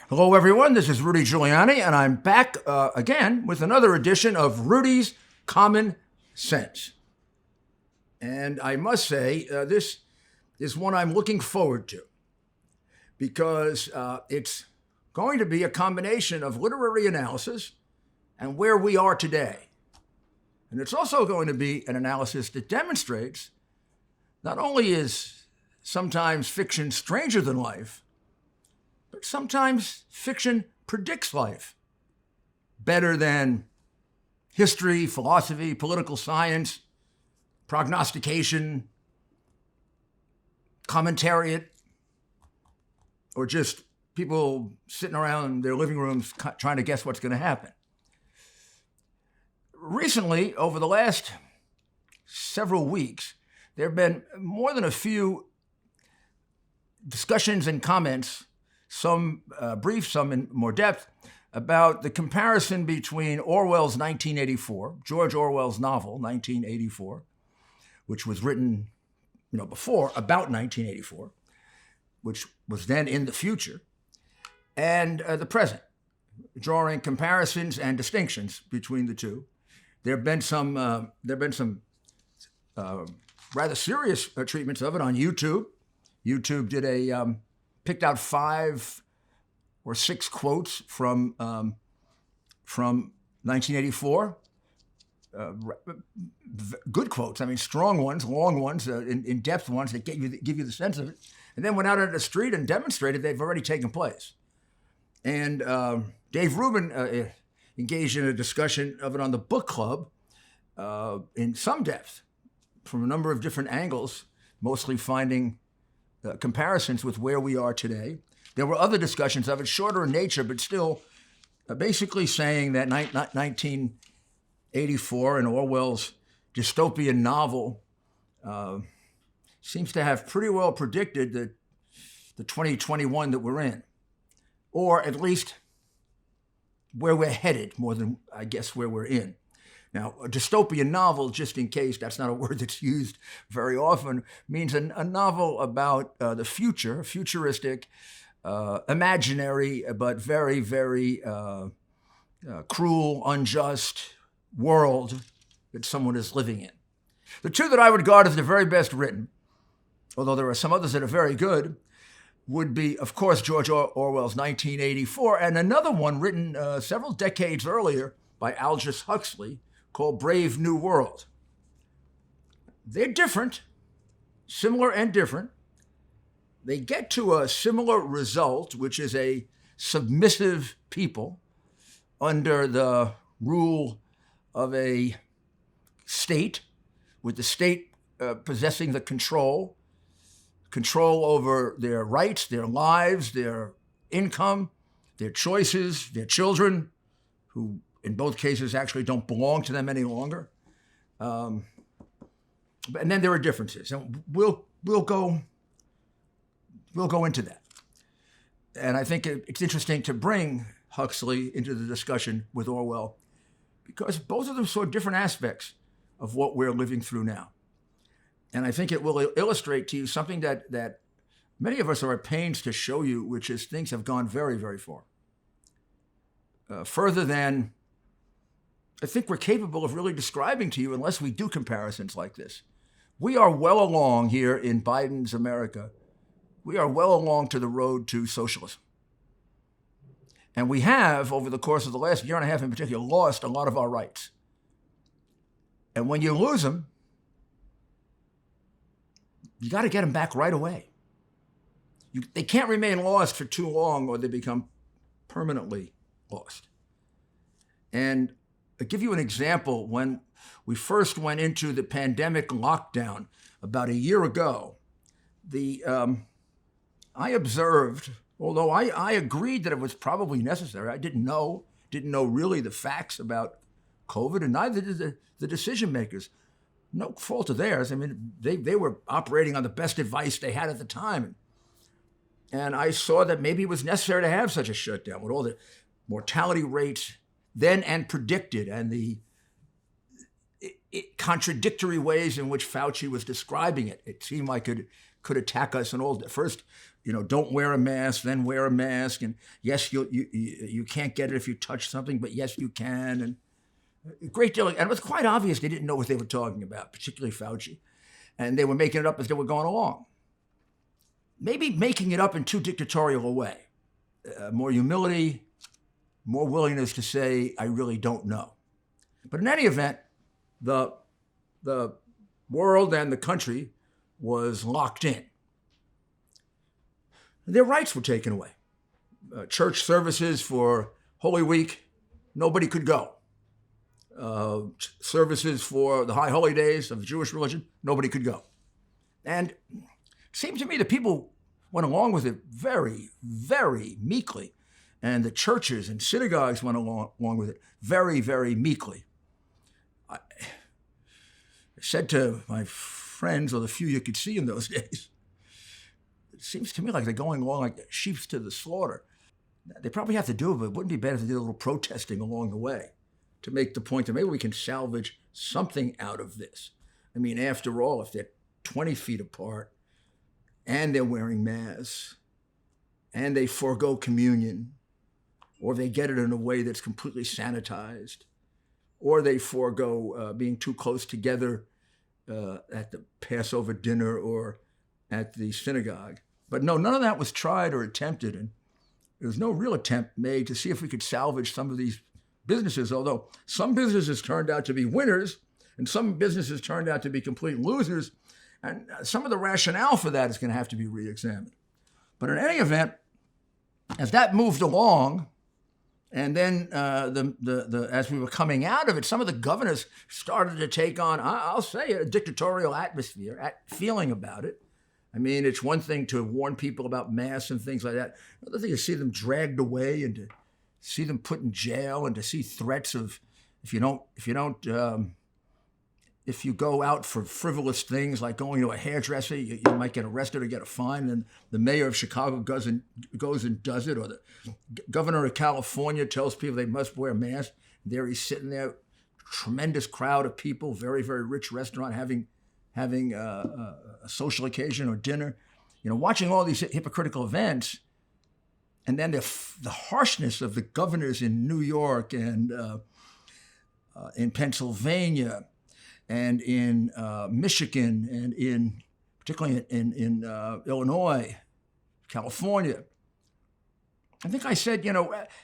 Hello, everyone. This is Rudy Giuliani, and I'm back again with another edition of Rudy's Common Sense. And I must say, this is one I'm looking forward to because it's going to be a combination of literary analysis and where we are today. And it's also going to be an analysis that demonstrates not only is sometimes fiction stranger than life, but sometimes fiction predicts life better than history, philosophy, political science, prognostication, commentariat, or just people sitting around their living rooms trying to guess what's going to happen. Recently, over the last several weeks, there have been more than a few discussions and comments, some brief, some in more depth, about the comparison between Orwell's 1984, George Orwell's novel, 1984, which was written, before, about 1984, which was then in the future, and the present, drawing comparisons and distinctions between the two. There have been some rather serious treatments of it on YouTube. YouTube did picked out 5 or 6 quotes from 1984. Good quotes. I mean, strong ones, long ones, in-depth ones that give you the sense of it. And then went out into the street and demonstrated they've already taken place. And Dave Rubin engaged in a discussion of it on the book club in some depth from a number of different angles, mostly finding comparisons with where we are today. There were other discussions of it, shorter in nature, but still basically saying that 1984 and Orwell's dystopian novel seems to have pretty well predicted the 2021 that we're in, or at least where we're headed more than, I guess, where we're in. Now, a dystopian novel, just in case that's not a word that's used very often, means a novel about the future, futuristic, imaginary, but very, very cruel, unjust world that someone is living in. The two that I would regard as the very best written, although there are some others that are very good, would be, of course, George Orwell's 1984, and another one written several decades earlier by Aldous Huxley called Brave New World. They're different, similar and different. They get to a similar result, which is a submissive people under the rule of a state, with the state possessing the control over their rights, their lives, their income, their choices, their children, who in both cases actually don't belong to them any longer. And then there are differences, and we'll go into that. And I think it's interesting to bring Huxley into the discussion with Orwell, because both of them saw different aspects of what we're living through now. And I think it will illustrate to you something that many of us are at pains to show you, which is things have gone very, very far. Further than I think we're capable of really describing to you unless we do comparisons like this. We are well along here in Biden's America. We are well along to the road to socialism. And we have, over the course of the last year and a half in particular, lost a lot of our rights. And when you lose them, you got to get them back right away. They can't remain lost for too long or they become permanently lost. And I'll give you an example. When we first went into the pandemic lockdown about a year ago, I observed, although I agreed that it was probably necessary, I didn't know really the facts about COVID, and neither did the decision makers. No fault of theirs. I mean, they were operating on the best advice they had at the time. And I saw that maybe it was necessary to have such a shutdown with all the mortality rates then and predicted, and the contradictory ways in which Fauci was describing it. It seemed like it could attack us in all. First, don't wear a mask, then wear a mask, and yes, you can't get it if you touch something, but yes, you can, and a great deal. And it was quite obvious they didn't know what they were talking about, particularly Fauci, and they were making it up as they were going along. Maybe making it up in too dictatorial a way. More humility, more willingness to say, I really don't know. But in any event, the world and the country was locked in. Their rights were taken away. Church services for Holy Week, nobody could go. Services for the high holy days of the Jewish religion, nobody could go. And it seemed to me that people went along with it very, very meekly. And the churches and synagogues went along with it very, very meekly. I said to my friends, or the few you could see in those days, it seems to me like they're going along like sheep to the slaughter. They probably have to do it, but it wouldn't be bad if they did a little protesting along the way to make the point that maybe we can salvage something out of this. I mean, after all, if they're 20 feet apart and they're wearing masks and they forego communion, or they get it in a way that's completely sanitized, or they forego being too close together at the Passover dinner or at the synagogue. But no, none of that was tried or attempted, and there was no real attempt made to see if we could salvage some of these businesses, although some businesses turned out to be winners and some businesses turned out to be complete losers, and some of the rationale for that is going to have to be re-examined. But in any event, as that moved along, and then as we were coming out of it, some of the governors started to take on, I'll say, a dictatorial atmosphere, feeling about it. I mean, it's one thing to warn people about masks and things like that. Another thing is to see them dragged away and to see them put in jail and to see threats of if you go out for frivolous things like going to a hairdresser, you might get arrested or get a fine. And the mayor of Chicago goes and does it, or the governor of California tells people they must wear masks. There he's sitting there, tremendous crowd of people, very, very rich restaurant, having a social occasion or dinner, watching all these hypocritical events, and then the harshness of the governors in New York and in Pennsylvania and in Michigan and particularly in Illinois, California. I think I said,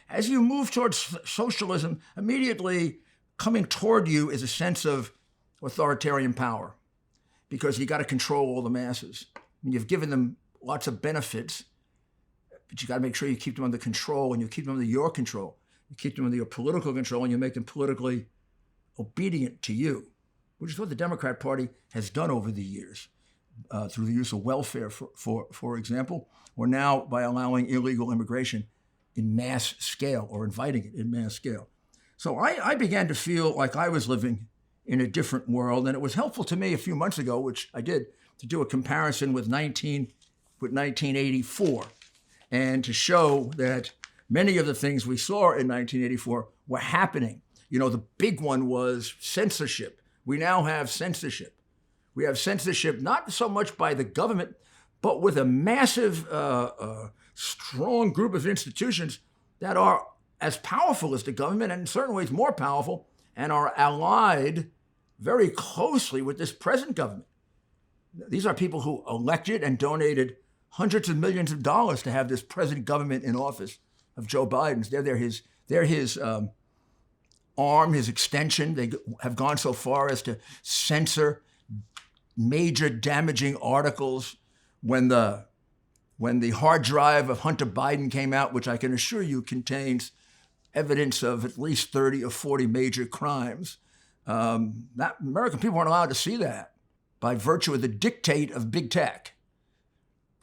as you move towards socialism, immediately coming toward you is a sense of authoritarian power, because you got to control all the masses. I mean, you've given them lots of benefits, but you got to make sure you keep them under control, and you keep them under your control. You keep them under your political control, and you make them politically obedient to you, which is what the Democrat Party has done over the years through the use of welfare, for example, or now by allowing illegal immigration in mass scale or inviting it in mass scale. So I began to feel like I was living in a different world. And it was helpful to me a few months ago, which I did, to do a comparison with 1984 and to show that many of the things we saw in 1984 were happening. The big one was censorship. We now have censorship. We have censorship not so much by the government, but with a massive, strong group of institutions that are as powerful as the government, and in certain ways more powerful, and are allied very closely with this present government. These are people who elected and donated hundreds of millions of dollars to have this present government in office of Joe Biden's. They're his arm, his extension. They have gone so far as to censor major damaging articles when the hard drive of Hunter Biden came out, which I can assure you contains evidence of at least 30 or 40 major crimes. That American people weren't allowed to see that by virtue of the dictate of big tech,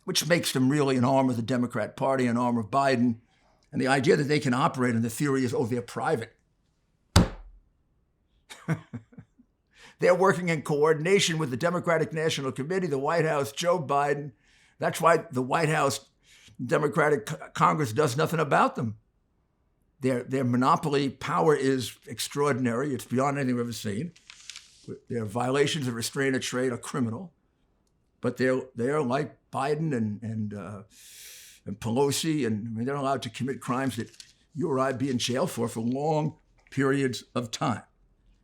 which makes them really an arm of the Democrat Party, an arm of Biden. And the idea that they can operate, and the theory is, they're private. They're working in coordination with the Democratic National Committee, the White House, Joe Biden. That's why the White House Democratic Congress does nothing about them. Their monopoly power is extraordinary. It's beyond anything we've ever seen. Their violations of restraint of trade are criminal. but they're like Biden and Pelosi, and I mean, they're allowed to commit crimes that you or I be in jail for long periods of time.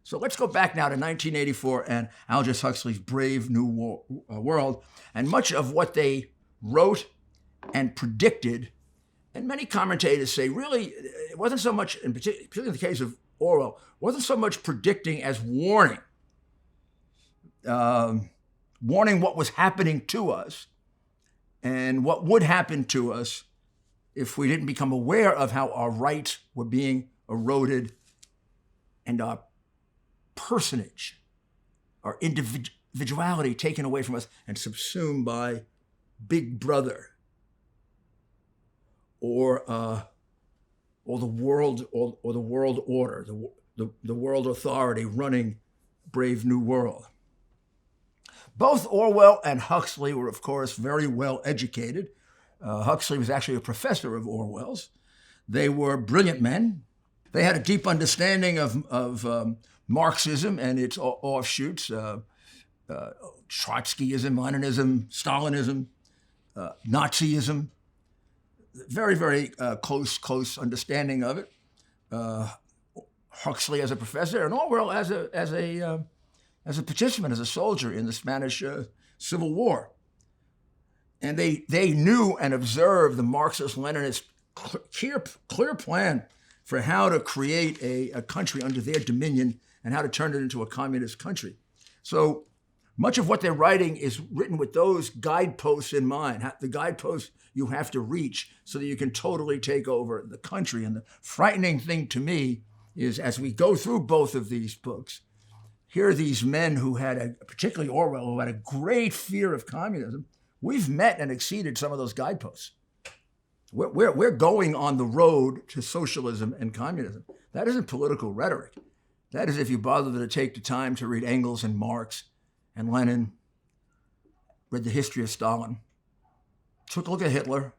So let's go back now to 1984 and Aldous Huxley's Brave New World, and much of what they wrote and predicted, and many commentators say really it wasn't so much, particularly in the case of Orwell, wasn't so much predicting as warning. Warning what was happening to us and what would happen to us if we didn't become aware of how our rights were being eroded and our personage, our individuality taken away from us and subsumed by Big Brother or the world or the world order, the world authority running Brave New World. Both Orwell and Huxley were, of course, very well educated. Huxley was actually a professor of Orwell's. They were brilliant men. They had a deep understanding of Marxism and its offshoots, Trotskyism, Leninism, Stalinism, Nazism. Very, very close understanding of it. Huxley as a professor and Orwell as a participant, as a soldier in the Spanish Civil War. And they knew and observed the Marxist-Leninist clear plan for how to create a country under their dominion and how to turn it into a communist country. So much of what they're writing is written with those guideposts in mind, the guideposts you have to reach so that you can totally take over the country. And the frightening thing to me is as we go through both of these books, here are these men who had, particularly Orwell, who had a great fear of communism. We've met and exceeded some of those guideposts. We're going on the road to socialism and communism. That isn't political rhetoric. That is if you bother to take the time to read Engels and Marx and Lenin, read the history of Stalin, took a look at Hitler,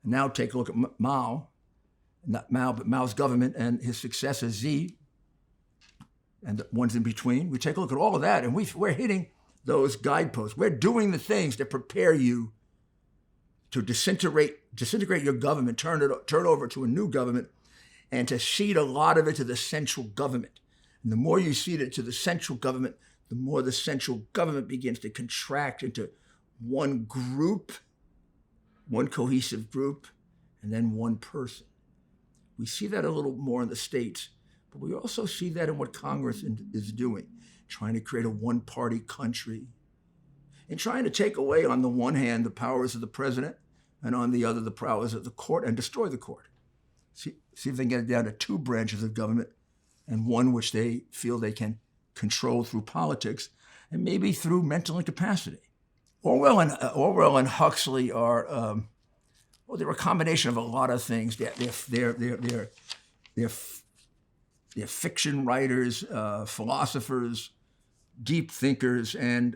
and now take a look at Mao, not Mao, but Mao's government and his successor, Z, and the ones in between. We take a look at all of that, and we're hitting those guideposts. We're doing the things that prepare you to disintegrate your government, turn over to a new government, and to cede a lot of it to the central government. And the more you cede it to the central government, the more the central government begins to contract into one group, one cohesive group, and then one person. We see that a little more in the States, but we also see that in what Congress is doing, trying to create a one-party country and trying to take away, on the one hand, the powers of the president, and on the other, the powers of the court, and destroy the court. See if they can get it down to two branches of government and one which they feel they can control through politics and maybe through mental incapacity. Orwell and Huxley are, they're a combination of a lot of things. They're fiction writers, philosophers, deep thinkers, and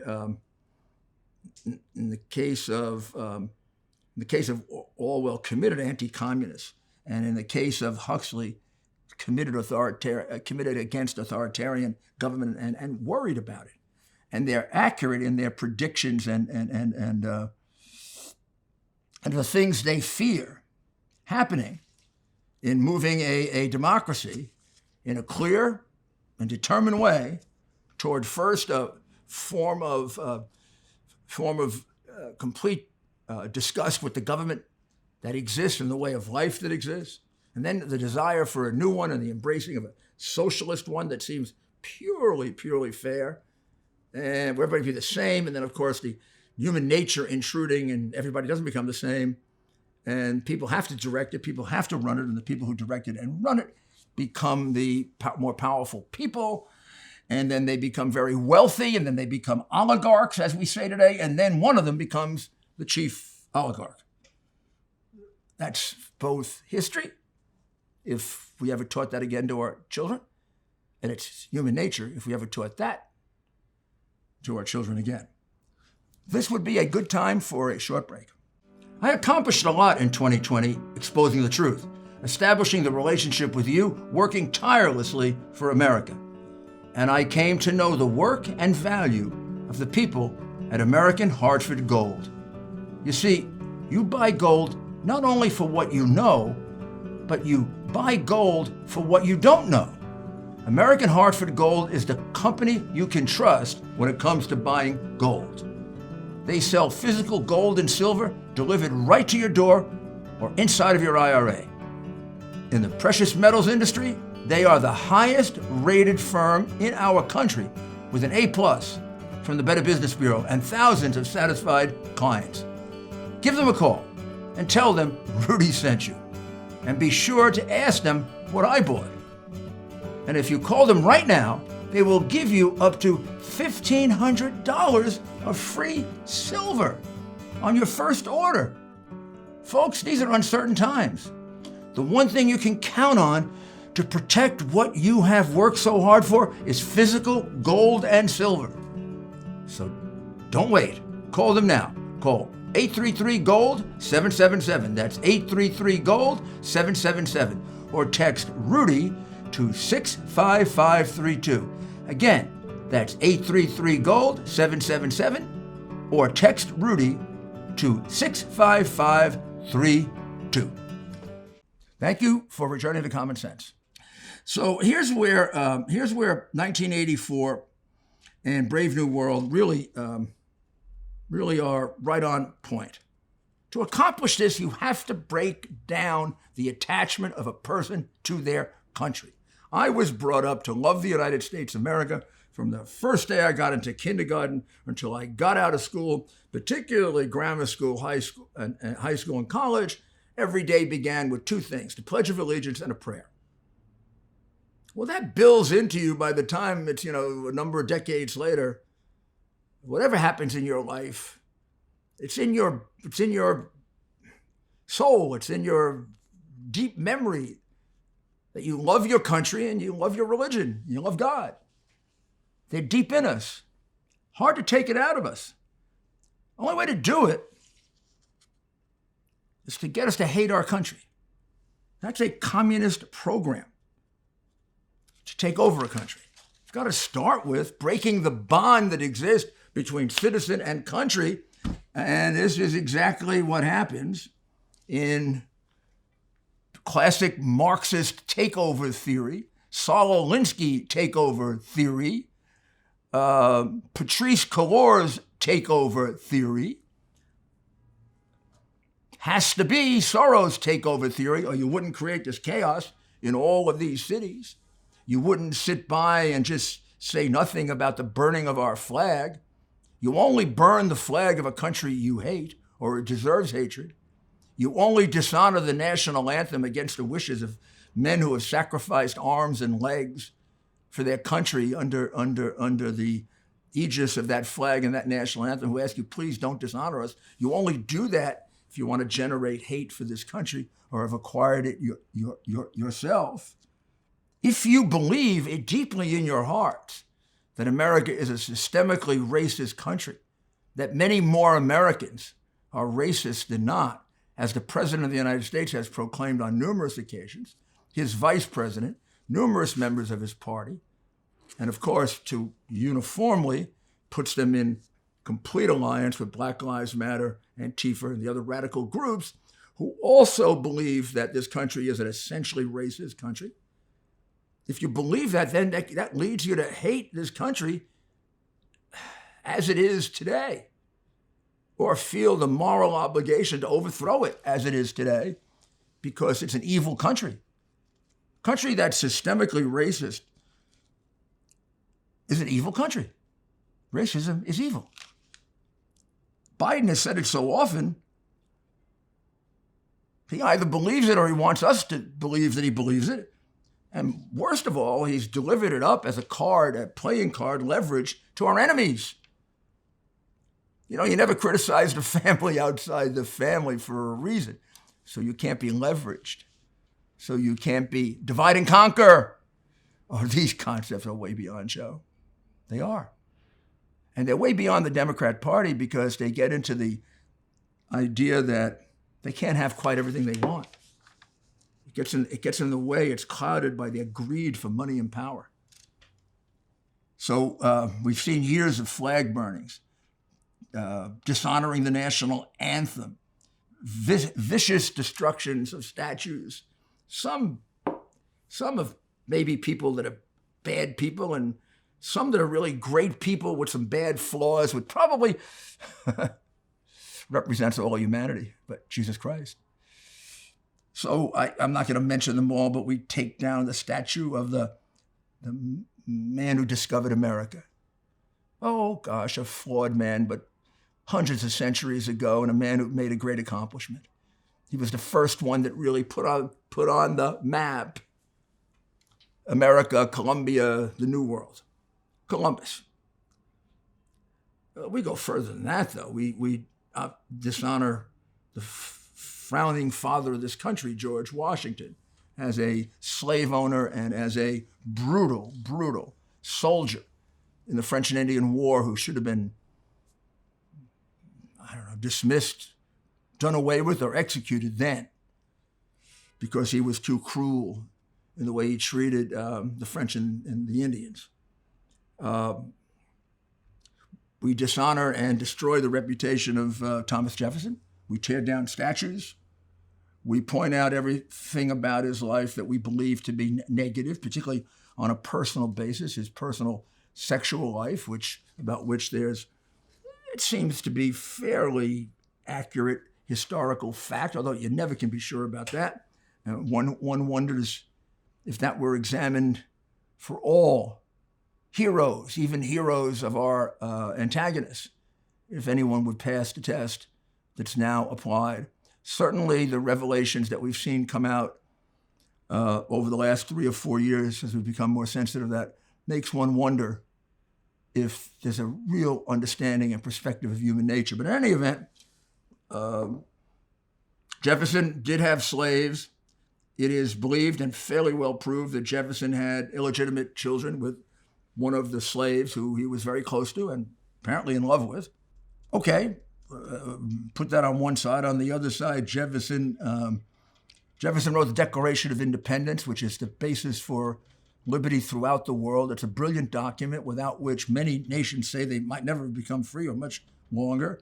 in the case of Orwell, committed anti-communist, and in the case of Huxley, committed against authoritarian government and worried about it. And they're accurate in their predictions and the things they fear happening in moving a democracy in a clear and determined way toward first a form of complete disgust with the government that exists and the way of life that exists, and then the desire for a new one and the embracing of a socialist one that seems purely fair, and where everybody be the same, and then of course the human nature intruding and everybody doesn't become the same, and people have to direct it, people have to run it, and the people who direct it and run it become the more powerful people, and then they become very wealthy, and then they become oligarchs, as we say today, and then one of them becomes the chief oligarch. That's both history, if we ever taught that again to our children, and it's human nature if we ever taught that to our children again. This would be a good time for a short break. I accomplished a lot in 2020, exposing the truth, establishing the relationship with you, working tirelessly for America. And I came to know the work and value of the people at American Hartford Gold. You see, you buy gold not only for what you know, but you buy gold for what you don't know. American Hartford Gold is the company you can trust when it comes to buying gold. They sell physical gold and silver delivered right to your door or inside of your IRA. In the precious metals industry, they are the highest rated firm in our country with an A+ from the Better Business Bureau and thousands of satisfied clients. Give them a call and tell them Rudy sent you. And be sure to ask them what I bought. And if you call them right now, they will give you up to $1,500 of free silver on your first order. Folks, these are uncertain times. The one thing you can count on to protect what you have worked so hard for is physical gold and silver. So don't wait. Call them now. Call 833-GOLD-777. That's 833-GOLD-777. Or text Rudy to 65532. Again, that's 833-GOLD-777. Or text Rudy to 65532. Thank you for returning to Common Sense. So here's where 1984 and Brave New World really are right on point. To accomplish this, you have to break down the attachment of a person to their country. I was brought up to love the United States of America from the first day I got into kindergarten until I got out of school, particularly grammar school, high school, and college. Every day began with two things: the Pledge of Allegiance and a prayer. Well, that builds into you by the time it's, a number of decades later. Whatever happens in your life, it's in your soul, it's in your deep memory that you love your country and you love your religion, you love God. They're deep in us. Hard to take it out of us. The only way to do it is to get us to hate our country. That's a communist program to take over a country. It's got to start with breaking the bond that exists between citizen and country. And this is exactly what happens in classic Marxist takeover theory, Saul Alinsky takeover theory, Patrice Cullors takeover theory. Has to be Soros takeover theory, or you wouldn't create this chaos in all of these cities. You wouldn't sit by and just say nothing about the burning of our flag. You only burn the flag of a country you hate or it deserves hatred. You only dishonor the national anthem against the wishes of men who have sacrificed arms and legs for their country under the aegis of that flag and that national anthem, who ask you, please don't dishonor us. You only do that if you want to generate hate for this country or have acquired it yourself. If you believe it deeply in your heart that America is a systemically racist country, that many more Americans are racist than not, as the President of the United States has proclaimed on numerous occasions, his vice president, numerous members of his party, and of course, to uniformly puts them in complete alliance with Black Lives Matter, Antifa, and the other radical groups who also believe that this country is an essentially racist country. If you believe that, then that leads you to hate this country as it is today, or feel the moral obligation to overthrow it as it is today, because it's an evil country. Country that's systemically racist is an evil country. Racism is evil. Biden has said it so often, he either believes it or he wants us to believe that he believes it. And worst of all, he's delivered it up as a playing card leverage to our enemies. You know, you never criticize the family outside the family for a reason. So you can't be leveraged. So you can't be divide and conquer. Oh, these concepts are way beyond Joe. They are. And they're way beyond the Democrat Party because they get into the idea that they can't have quite everything they want. It gets in the way. It's clouded by their greed for money and power. So we've seen years of flag burnings. dishonoring the national anthem, vicious destructions of statues, some of maybe people that are bad people and some that are really great people with some bad flaws, which probably represents all humanity, but Jesus Christ. So I'm not going to mention them all, but we take down the statue of the man who discovered America. Oh gosh, a flawed man, but hundreds of centuries ago, and a man who made a great accomplishment. He was the first one that really put on the map America, Colombia, the New World. Columbus. We go further than that, though. We dishonor the founding father of this country, George Washington, as a slave owner and as a brutal, brutal soldier in the French and Indian War who should have been, dismissed, done away with, or executed then because he was too cruel in the way he treated the French and the Indians. We dishonor and destroy the reputation of Thomas Jefferson. We tear down statues. We point out everything about his life that we believe to be negative, particularly on a personal basis, his personal sexual life, about which there's, it seems to be fairly accurate historical fact, although you never can be sure about that. One wonders if that were examined for all heroes, even heroes of our antagonists, if anyone would pass the test that's now applied. Certainly the revelations that we've seen come out over the last 3 or 4 years as we've become more sensitive to that makes one wonder if there's a real understanding and perspective of human nature. But in any event, Jefferson did have slaves. It is believed and fairly well proved that Jefferson had illegitimate children with one of the slaves who he was very close to and apparently in love with. Okay, put that on one side. On the other side, Jefferson wrote the Declaration of Independence, which is the basis for liberty throughout the world. It's a brilliant document without which many nations say they might never become free or much longer.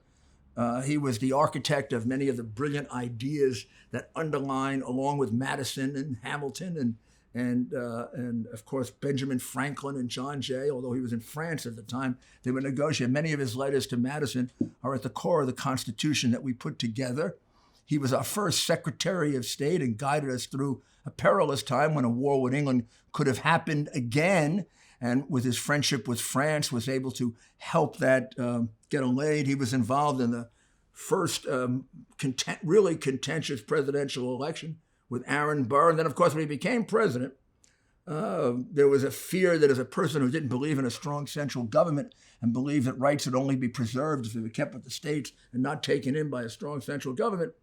He was the architect of many of the brilliant ideas that underline, along with Madison and Hamilton and of course Benjamin Franklin and John Jay, although he was in France at the time, they were negotiating. Many of his letters to Madison are at the core of the Constitution that we put together. He was our first Secretary of State and guided us through a perilous time when a war with England could have happened again. And with his friendship with France, was able to help that get allayed. He was involved in the first really contentious presidential election with Aaron Burr. And then, of course, when he became president, there was a fear that as a person who didn't believe in a strong central government and believed that rights would only be preserved if they were kept with the states and not taken in by a strong central government,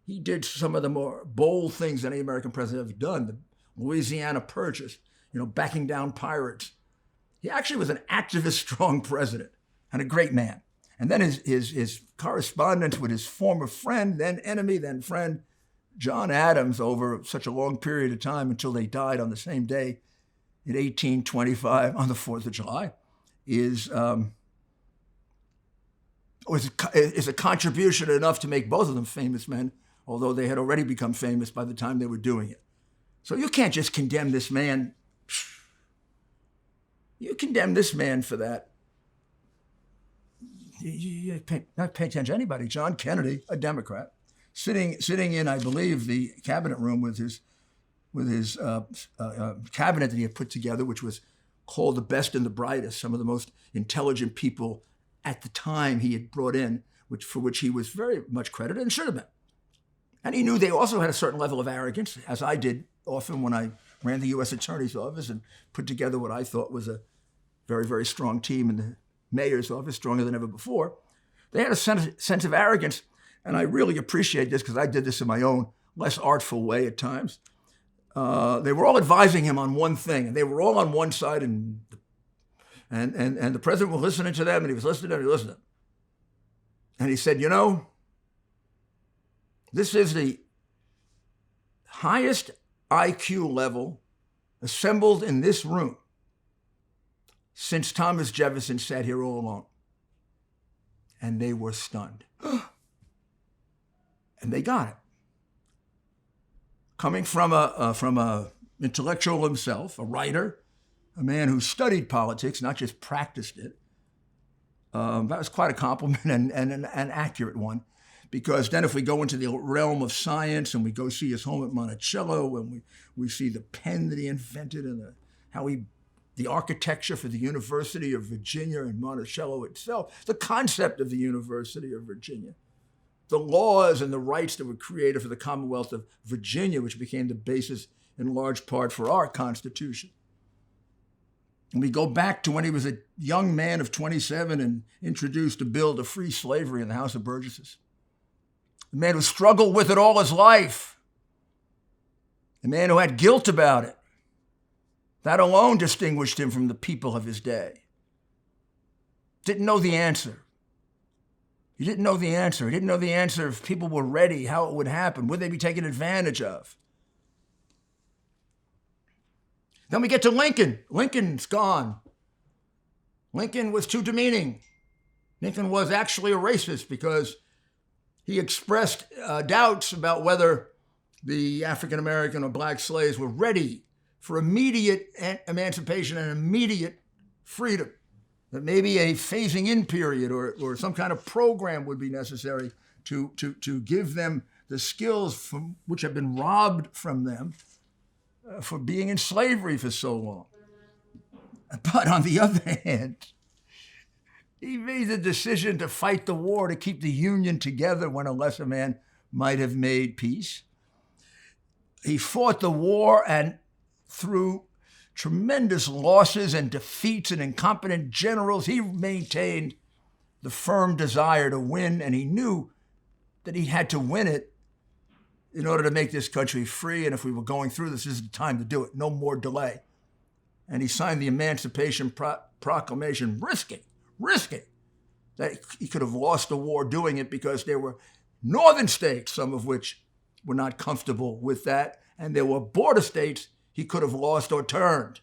he did some of the more bold things any American president has done. The Louisiana Purchase, backing down pirates. He actually was an activist, strong president and a great man. And then his correspondence with his former friend, then enemy, then friend, John Adams, over such a long period of time until they died on the same day in 1825 on the 4th of July, is a contribution enough to make both of them famous men, although they had already become famous by the time they were doing it. So you can't just condemn this man. You condemn this man for that. You not pay attention to anybody. John Kennedy, a Democrat, sitting in, I believe, the cabinet room with his cabinet that he had put together, which was called the best and the brightest, some of the most intelligent people at the time he had brought in, for which he was very much credited and should have been. And he knew they also had a certain level of arrogance, as I did often when I ran the U.S. Attorney's Office and put together what I thought was a very, very strong team in the mayor's office, stronger than ever before. They had a sense of arrogance, and I really appreciate this because I did this in my own less artful way at times. They were all advising him on one thing, and they were all on one side, and the president was listening to them, and he was listening to them, and he listened to them. And he said, this is the highest IQ level assembled in this room since Thomas Jefferson sat here all alone. and they were stunned. And they got it. Coming from a intellectual himself, a writer, a man who studied politics, not just practiced it, that was quite a compliment and an accurate one. Because then if we go into the realm of science and we go see his home at Monticello and we see the pen that he invented and the architecture for the University of Virginia and Monticello itself, the concept of the University of Virginia, the laws and the rights that were created for the Commonwealth of Virginia, which became the basis in large part for our Constitution. And we go back to when he was a young man of 27 and introduced a bill to free slavery in the House of Burgesses. A man who struggled with it all his life. A man who had guilt about it. That alone distinguished him from the people of his day. Didn't know the answer. He didn't know the answer. He didn't know the answer if people were ready, how it would happen. Would they be taken advantage of? Then we get to Lincoln. Lincoln's gone. Lincoln was too demeaning. Lincoln was actually a racist because he expressed doubts about whether the African-American or black slaves were ready for immediate emancipation and immediate freedom. That maybe a phasing in period or some kind of program would be necessary to give them the skills from which have been robbed from them for being in slavery for so long. But on the other hand, he made the decision to fight the war to keep the Union together when a lesser man might have made peace. He fought the war, and through tremendous losses and defeats and incompetent generals, he maintained the firm desire to win, and he knew that he had to win it in order to make this country free, and if we were going through this is the time to do it, no more delay. And he signed the Emancipation Proclamation, risking that he could have lost the war doing it because there were northern states, some of which were not comfortable with that, and there were border states he could have lost or turned.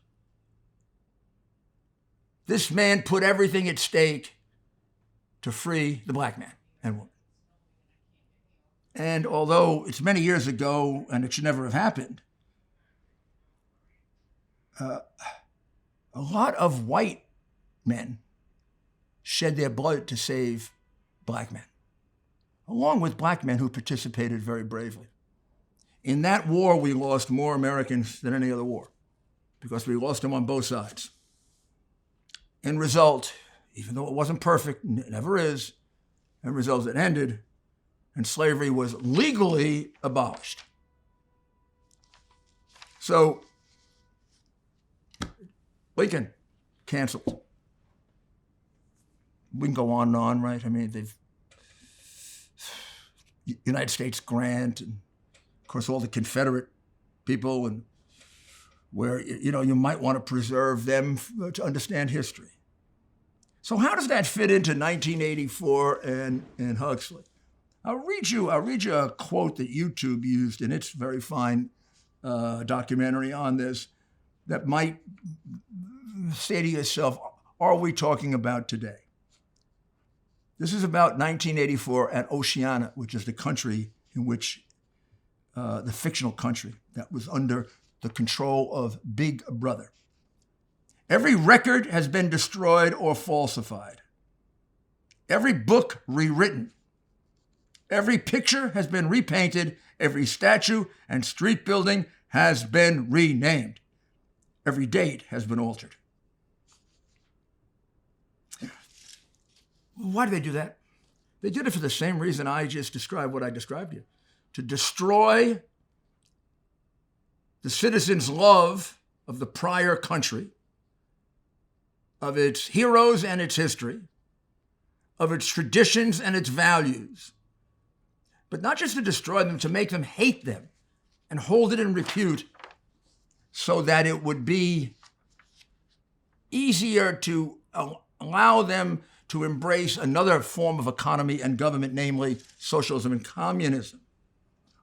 This man put everything at stake to free the black man and woman. And although it's many years ago and it should never have happened, a lot of white men shed their blood to save black men, along with black men who participated very bravely. In that war, we lost more Americans than any other war because we lost them on both sides. End result, even though it wasn't perfect, it never is, end result, it ended and slavery was legally abolished. So, Lincoln canceled. We can go on and on, right? I mean, they've United States grant, and of course all the Confederate people, and where you might want to preserve them to understand history. So how does that fit into 1984 and Huxley? I'll read you a quote that YouTube used in its very fine documentary on this that might say to yourself, are we talking about today? This is about 1984 at Oceania, which is the country in which, the fictional country that was under the control of Big Brother. Every record has been destroyed or falsified. Every book rewritten. Every picture has been repainted. Every statue and street building has been renamed. Every date has been altered. Why do they do that? They did it for the same reason I just described what I described to you. To destroy the citizens' love of the prior country, of its heroes and its history, of its traditions and its values. But not just to destroy them, to make them hate them and hold it in repute so that it would be easier to allow them to embrace another form of economy and government, namely socialism and communism.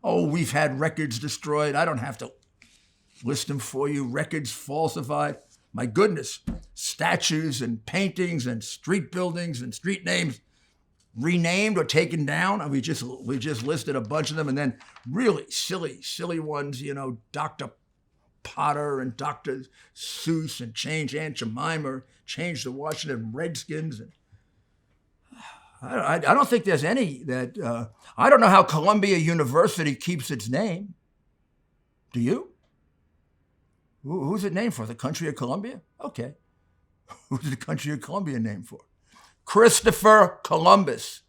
Oh, we've had records destroyed. I don't have to list them for you. Records falsified. My goodness, statues and paintings and street buildings and street names renamed or taken down. And we just listed a bunch of them, and then really silly ones, Dr. Potter and Dr. Seuss, and change Aunt Jemima, change the Washington Redskins. And I don't think there's any that, I don't know how Columbia University keeps its name. Do you? Who's it named for? The country of Columbia? Okay. Who's the country of Columbia named for? Christopher Columbus.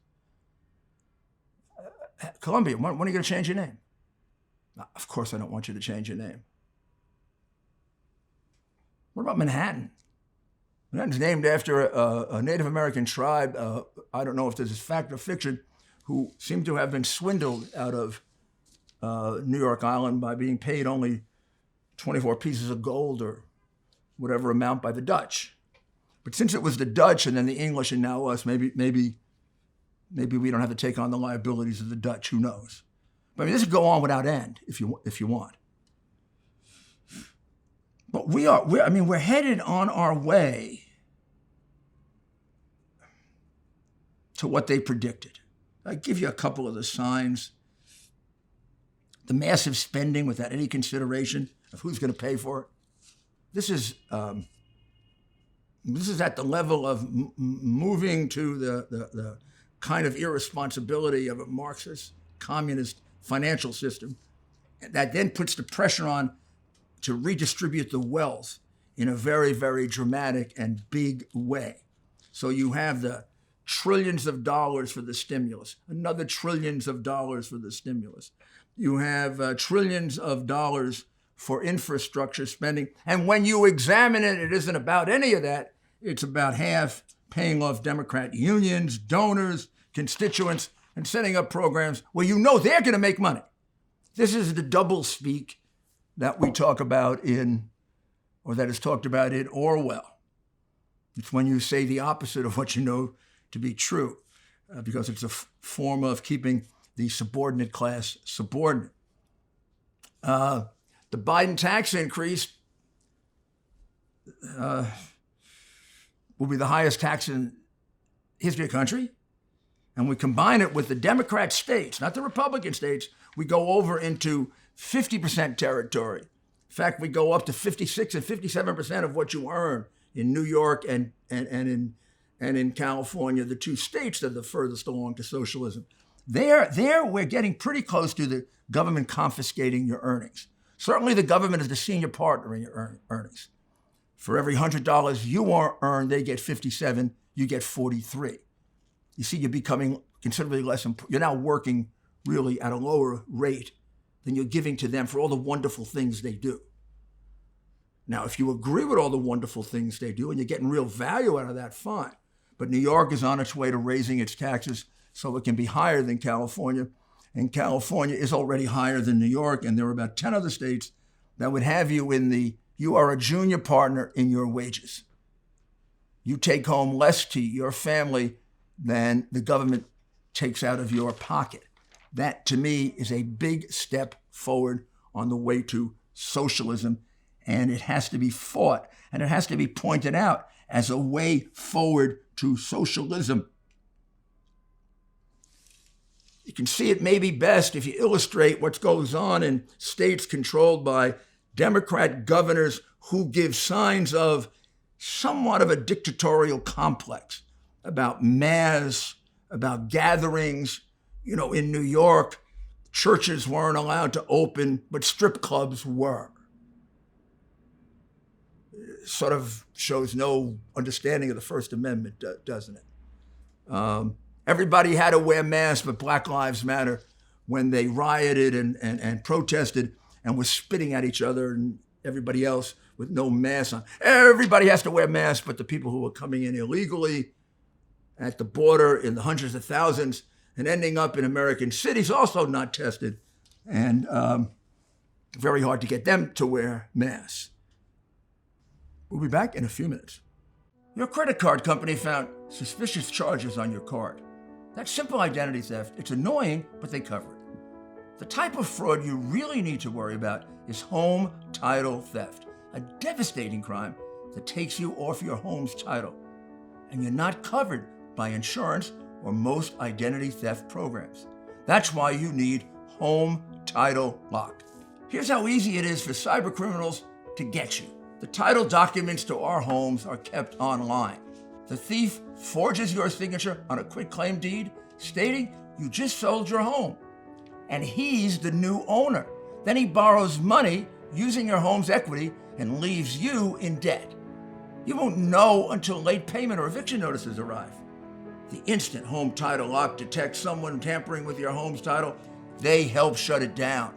Columbia, when are you going to change your name? Of course I don't want you to change your name. What about Manhattan? Manhattan's named after a Native American tribe, I don't know if this is fact or fiction, who seem to have been swindled out of New York Island by being paid only 24 pieces of gold or whatever amount by the Dutch. But since it was the Dutch and then the English and now us, maybe we don't have to take on the liabilities of the Dutch. Who knows? But I mean, this could go on without end if you want. But we're headed on our way to what they predicted. I give you a couple of the signs. The massive spending without any consideration of who's going to pay for it. This is at the level of moving to the kind of irresponsibility of a Marxist, communist financial system that then puts the pressure on to redistribute the wealth in a very, very dramatic and big way. So you have the trillions of dollars for the stimulus, another trillions of dollars for the stimulus. You have trillions of dollars for infrastructure spending. And when you examine it, it isn't about any of that. It's about half paying off Democrat unions, donors, constituents, and setting up programs where they're going to make money. This is the double speak that we talk about that is talked about in Orwell. It's when you say the opposite of what you know to be true, because it's a form of keeping the subordinate class subordinate. The Biden tax increase will be the highest tax in history of the country. And we combine it with the Democrat states, not the Republican states, we go over into 50% territory. In fact, we go up to 56 and 57% of what you earn in New York and in California, the two states that are the furthest along to socialism. There we're getting pretty close to the government confiscating your earnings. Certainly the government is the senior partner in your earnings. For every $100 you earn, they get 57, you get 43. You see, you're becoming considerably less important. You're now working really at a lower rate than you're giving to them for all the wonderful things they do. Now, if you agree with all the wonderful things they do and you're getting real value out of that, fine. But New York is on its way to raising its taxes so it can be higher than California. And California is already higher than New York. And there are about 10 other states that would have you you are a junior partner in your wages. You take home less to your family than the government takes out of your pocket. That, to me, is a big step forward on the way to socialism, and it has to be fought, and it has to be pointed out as a way forward to socialism. You can see it maybe best if you illustrate what goes on in states controlled by Democrat governors who give signs of somewhat of a dictatorial complex about mass, about gatherings. In New York, churches weren't allowed to open, but strip clubs were. It sort of shows no understanding of the First Amendment, doesn't it? Everybody had to wear masks, but Black Lives Matter, when they rioted and protested and were spitting at each other and everybody else with no mask on. Everybody has to wear masks, but the people who were coming in illegally at the border in the hundreds of thousands and ending up in American cities also not tested, and very hard to get them to wear masks. We'll be back in a few minutes. Your credit card company found suspicious charges on your card. That's simple identity theft. It's annoying, but they cover it. The type of fraud you really need to worry about is home title theft, a devastating crime that takes you off your home's title. And you're not covered by insurance or most identity theft programs. That's why you need Home Title Lock. Here's how easy it is for cybercriminals to get you. The title documents to our homes are kept online. The thief forges your signature on a quitclaim deed stating you just sold your home, and he's the new owner. Then he borrows money using your home's equity and leaves you in debt. You won't know until late payment or eviction notices arrive. The instant Home Title Lock detects someone tampering with your home's title, they help shut it down.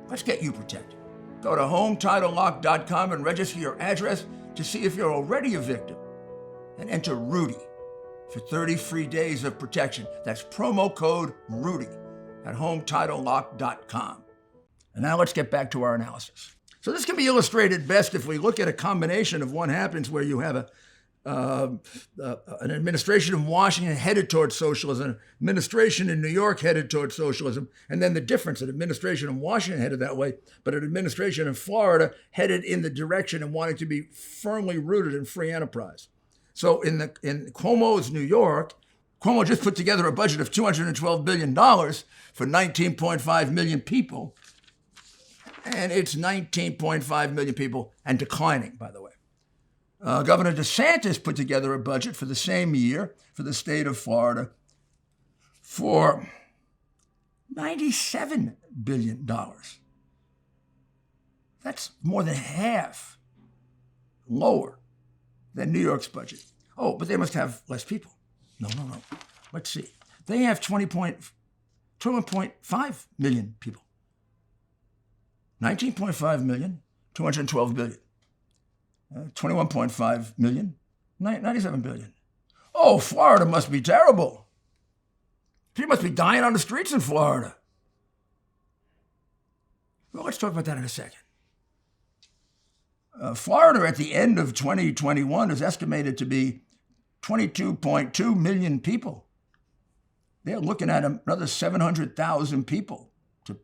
Let's get you protected. Go to HometitleLock.com and register your address to see if you're already a victim. And enter Rudy for 30 free days of protection. That's promo code Rudy at HometitleLock.com. And now let's get back to our analysis. So this can be illustrated best if we look at a combination of what happens where you have an administration in Washington headed towards socialism, an administration in New York headed towards socialism, and then the difference, an administration in Washington headed that way, but an administration in Florida headed in the direction and wanting to be firmly rooted in free enterprise. So in Cuomo's New York, Cuomo just put together a budget of $212 billion for 19.5 million people, and it's 19.5 million people and declining, by the way. Governor DeSantis put together a budget for the same year for the state of Florida for $97 billion. That's more than half lower than New York's budget. Oh, but they must have less people. No. Let's see. They have 21.5 million people. 19.5 million, 212 billion. 21.5 million, 97 billion. Oh, Florida must be terrible. People must be dying on the streets in Florida. Well, let's talk about that in a second. Florida at the end of 2021 is estimated to be 22.2 million people. They're looking at another 700,000 people to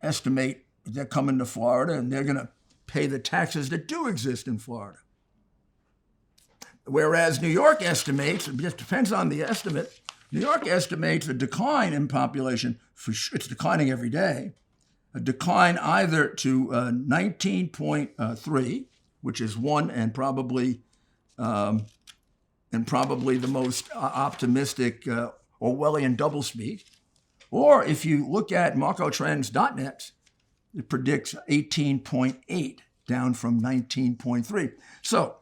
estimate they're coming to Florida, and they're going to pay the taxes that do exist in Florida. Whereas New York estimates, it just depends on the estimate, New York estimates a decline in population, it's declining every day, a decline either to 19.3, which is one and probably the most optimistic Orwellian doublespeak, or if you look at MarcoTrends.net, it predicts 18.8, down from 19.3. So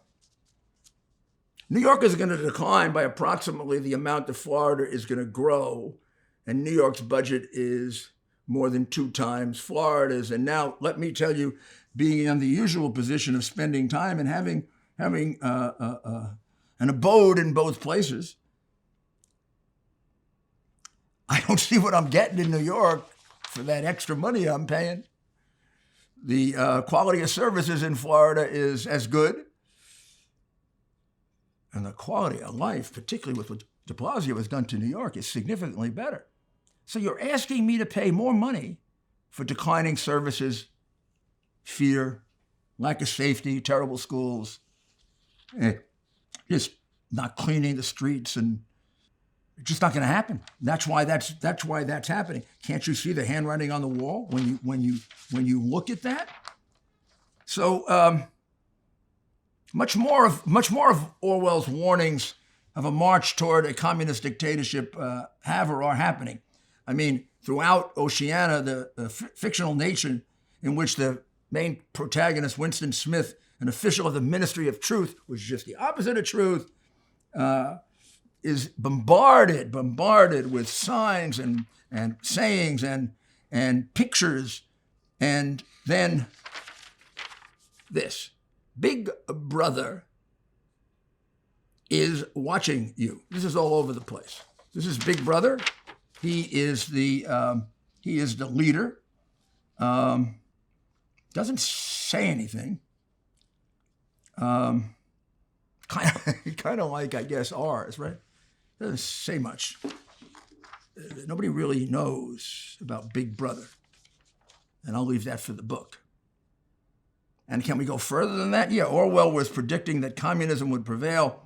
New York is going to decline by approximately the amount that Florida is going to grow, and New York's budget is more than 2 times Florida's. And now, let me tell you, being in the usual position of spending time and having an abode in both places, I don't see what I'm getting in New York for that extra money I'm paying. The quality of services in Florida is as good. And the quality of life, particularly with what de Blasio has done to New York, is significantly better. So you're asking me to pay more money for declining services, fear, lack of safety, terrible schools, just not cleaning the streets, and it's just not going to happen. That's why that's happening. Can't you see the handwriting on the wall when you look at that? So much more of Orwell's warnings of a march toward a communist dictatorship have or are happening. I mean, throughout Oceania, the fictional nation in which the main protagonist, Winston Smith, an official of the Ministry of Truth, which is just the opposite of truth, is bombarded with signs and sayings and pictures, and then this: Big Brother is watching you. This is all over the place. This is Big Brother. He is the leader. Doesn't say anything. Kind of like, I guess, ours, right? Doesn't say much. Nobody really knows about Big Brother. And I'll leave that for the book. And can we go further than that? Yeah, Orwell was predicting that communism would prevail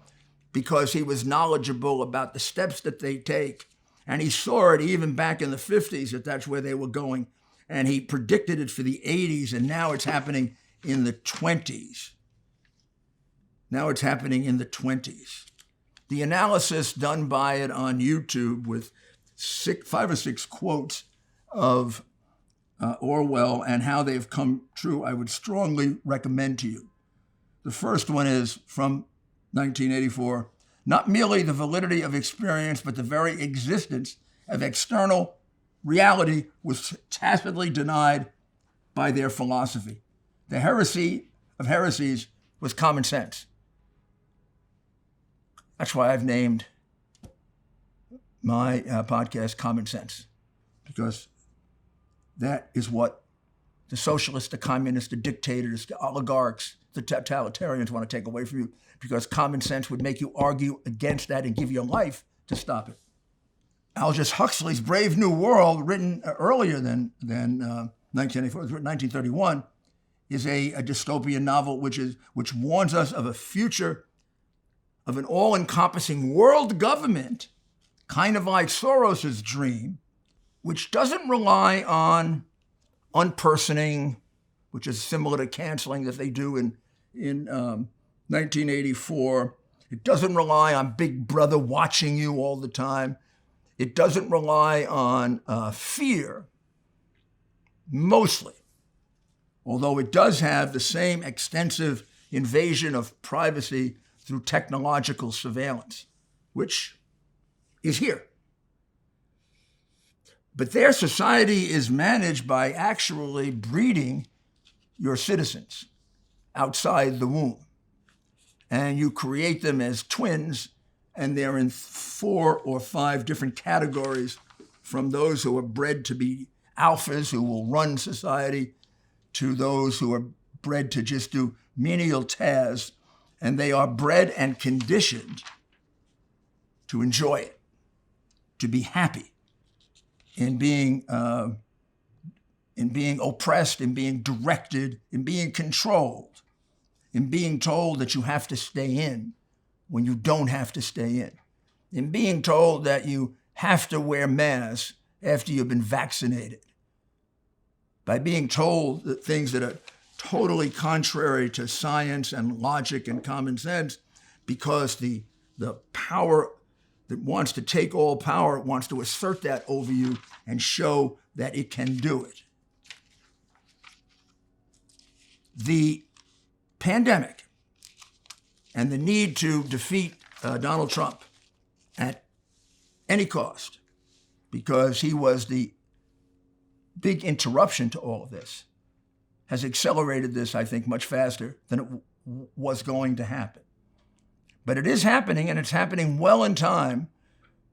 because he was knowledgeable about the steps that they take. And he saw it even back in the 50s that that's where they were going. And he predicted it for the 80s, and now it's happening in the 20s. Now it's happening in the 20s. The analysis done by it on YouTube with 5 or 6 quotes of Orwell and how they've come true, I would strongly recommend to you. The first one is from 1984. Not merely the validity of experience, but the very existence of external reality was tacitly denied by their philosophy. The heresy of heresies was common sense. That's why I've named my podcast Common Sense, because that is what the socialists, the communists, the dictators, the oligarchs, the totalitarians want to take away from you, because common sense would make you argue against that and give your life to stop it. Aldous Huxley's Brave New World, written earlier than 1984, it was written 1931, is a dystopian novel which warns us of a future of an all-encompassing world government, kind of like Soros's dream, which doesn't rely on unpersoning, which is similar to canceling that they do in 1984. It doesn't rely on Big Brother watching you all the time. It doesn't rely on fear, mostly, although it does have the same extensive invasion of privacy through technological surveillance, which is here. But their society is managed by actually breeding your citizens outside the womb. And you create them as twins, and they're in 4 or 5 different categories, from those who are bred to be alphas who will run society to those who are bred to just do menial tasks. And they are bred and conditioned to enjoy it, to be happy in being oppressed, in being directed, in being controlled, in being told that you have to stay in when you don't have to stay in being told that you have to wear masks after you've been vaccinated, by being told that things that are totally contrary to science and logic and common sense, because the power that wants to take all power wants to assert that over you and show that it can do it. The pandemic and the need to defeat Donald Trump at any cost, because he was the big interruption to all of this, has accelerated this, I think, much faster than it was going to happen. But it is happening, and it's happening well in time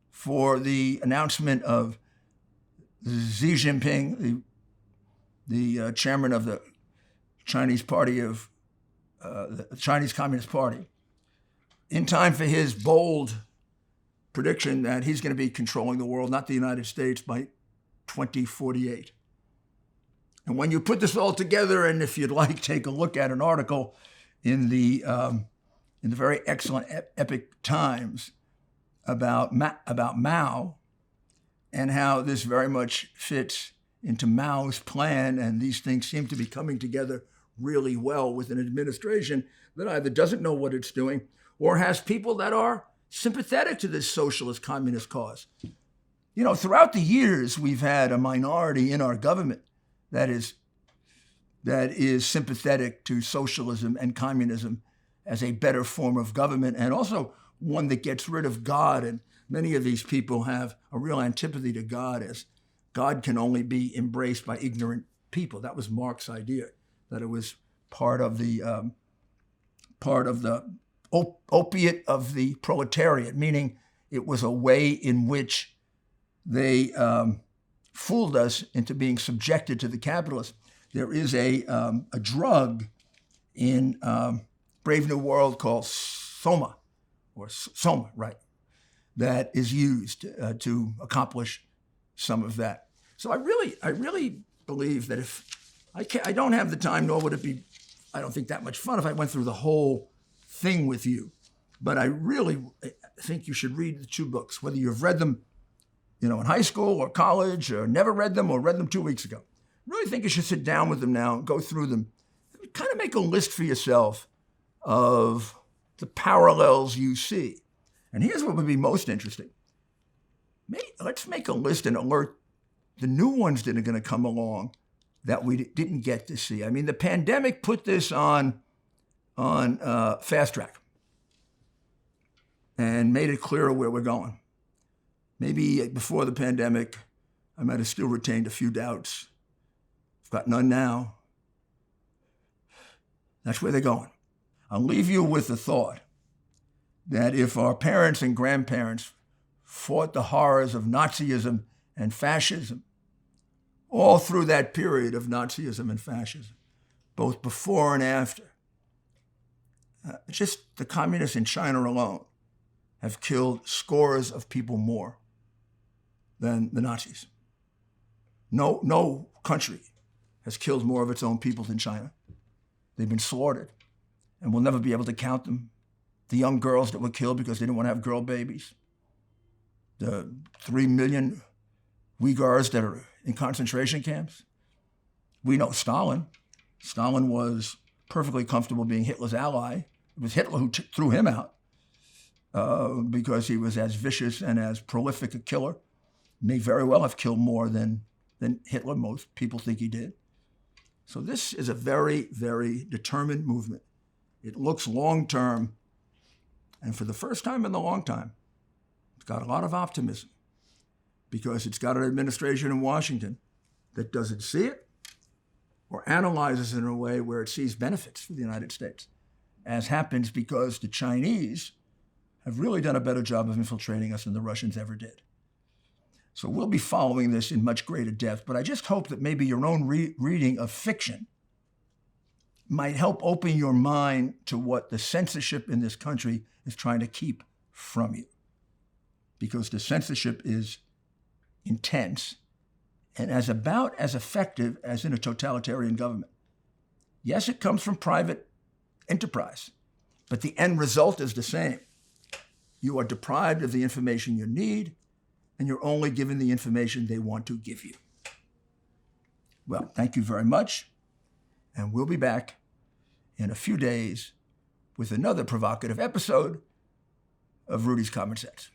for the announcement of Xi Jinping, the chairman of the Chinese Party of the Chinese Communist Party, in time for his bold prediction that he's going to be controlling the world, not the United States, by 2048. And when you put this all together, and if you'd like, take a look at an article in the very excellent Epic Times about Mao and how this very much fits into Mao's plan, and these things seem to be coming together really well with an administration that either doesn't know what it's doing or has people that are sympathetic to this socialist communist cause. You know, throughout the years, we've had a minority in our government that is sympathetic to socialism and communism as a better form of government, and also one that gets rid of God. And many of these people have a real antipathy to God, as God can only be embraced by ignorant people. That was Marx's idea, that it was part of the opiate of the proletariat, meaning it was a way in which they fooled us into being subjected to the capitalists. There is a drug in Brave New World called Soma, right, that is used to accomplish some of that. So I really believe that if I don't have the time, nor would it be, I don't think, that much fun if I went through the whole thing with you. But I really think you should read the two books, whether you've read them, in high school or college, or never read them or read them 2 weeks ago. I really think you should sit down with them now and go through them. Kind of make a list for yourself of the parallels you see. And here's what would be most interesting. Let's make a list and alert the new ones that are going to come along that we didn't get to see. I mean, the pandemic put this on fast track and made it clearer where we're going. Maybe before the pandemic, I might have still retained a few doubts. I've got none now. That's where they're going. I'll leave you with the thought that if our parents and grandparents fought the horrors of Nazism and fascism all through that period of Nazism and fascism, both before and after, just the communists in China alone have killed scores of people more than the Nazis. No country has killed more of its own people than China. They've been slaughtered, and we'll never be able to count them. The young girls that were killed because they didn't want to have girl babies. The 3 million Uyghurs that are in concentration camps. We know Stalin. Stalin was perfectly comfortable being Hitler's ally. It was Hitler who threw him out because he was as vicious and as prolific a killer. May very well have killed more than Hitler. Most people think he did. So this is a very, very determined movement. It looks long-term, and for the first time in a long time, it's got a lot of optimism because it's got an administration in Washington that doesn't see it or analyzes it in a way where it sees benefits for the United States, as happens because the Chinese have really done a better job of infiltrating us than the Russians ever did. So we'll be following this in much greater depth, but I just hope that maybe your own reading of fiction might help open your mind to what the censorship in this country is trying to keep from you. Because the censorship is intense and about as effective as in a totalitarian government. Yes, it comes from private enterprise, but the end result is the same. You are deprived of the information you need, and you're only given the information they want to give you. Well, thank you very much, and we'll be back in a few days with another provocative episode of Rudy's Common Sense.